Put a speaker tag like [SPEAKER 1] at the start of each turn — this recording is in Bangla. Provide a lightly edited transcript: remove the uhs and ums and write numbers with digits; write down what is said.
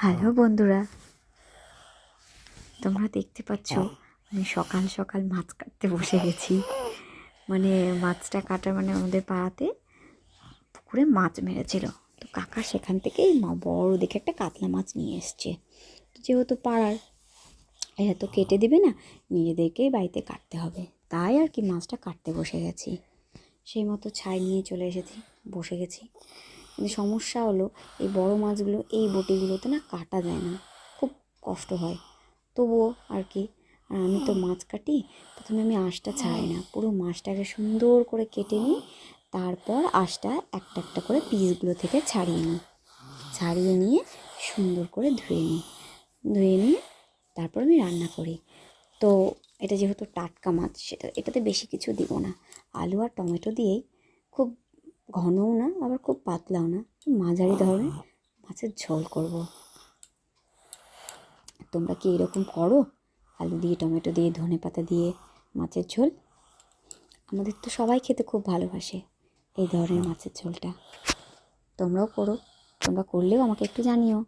[SPEAKER 1] হ্যালো বন্ধুরা, তোমরা দেখতে পাচ্ছ আমি সকাল সকাল মাছ কাটতে বসে গেছি। মাছটা কাটার আমাদের পাড়াতে পুকুরে মাছ মেরেছিল, তো কাকা সেখান থেকেই বড় দেখে একটা কাতলা মাছ নিয়ে এসছে। যেহেতু পাড়ার, এরা তো কেটে দেবে না, নিজেদেরকেই বাড়িতে কাটতে হবে, তাই আর কি মাছটা কাটতে বসে গেছি। সেই মতো ছাই নিয়ে চলে এসেছি, বসে গেছি। কিন্তু সমস্যা হলো এই বড় মাছগুলো এই বটিগুলোতে না কাটা যায় না, খুব কষ্ট হয়। তবুও আর কি, আর আমি তো মাছ কাটি, প্রথমে আমি আঁশটা ছাড়াই না, পুরো মাছটাকে সুন্দর করে কেটে নিই, তারপর আঁশটা একটা একটা করে পিসগুলো থেকে ছাড়িয়ে নিয়ে সুন্দর করে ধুয়ে নিয়ে তারপর আমি রান্না করি। তো এটা যেহেতু টাটকা মাছ, এটাতে বেশি কিছু দিব না, আলু আর টমেটো দিয়েই, খুব ঘনও না আবার খুব পাতলাও না, মাঝারি ধরনের মাছের ঝোল করব। তোমরা কি এরকম করো? আলু দিয়ে, টমেটো দিয়ে, ধনেপাতা দিয়ে মাছের ঝোল? আমাদের তো সবাই খেতে খুব ভালোবাসে এই ধরনের মাছের ঝোলটা। তোমরাও করো, তোমরা করলেও আমাকে একটু জানিও।